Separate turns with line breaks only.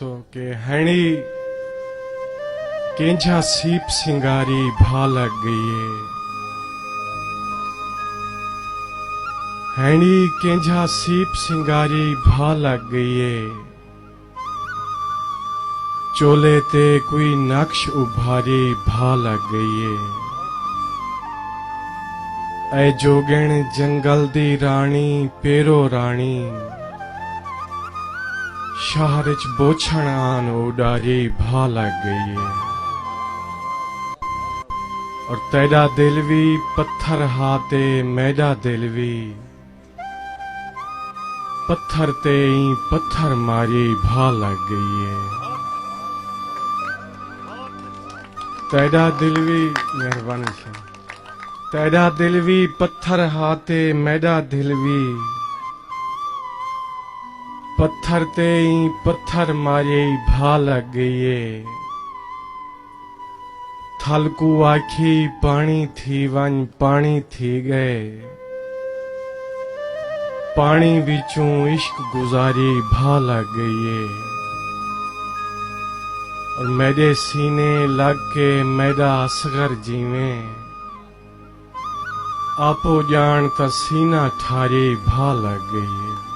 सो के हैणी केंझा सीप सिंगारी भा लग गई है। हैणी केंझा सीप सिंगारी भा लग गई है। चोले ते कोई नक्श उभारी भा लग गई है। ऐ जोगण जंगल दी रानी पेरो रानी शहर च बोछण आन उडारी भा लग गई है। और तेरा दिल भी पत्थर हाथे मेरा दिल भी पत्थर ते ही पत्थर मारी भा लग गई है। तेरा दिल भी मेहरबानी से तेरा दिल भी पत्थर हाथे मेरा दिल भी पत्थर ते ही पत्थर मारे भा लग गई है। थल को आखी पानी थी वन पानी थी गए पानी बिचों इश्क गुजारी भा लग गई है। और मेरे सीने लग के मेरा असगर जीवे आपो जान ता सीना ठारी भा लग गई है।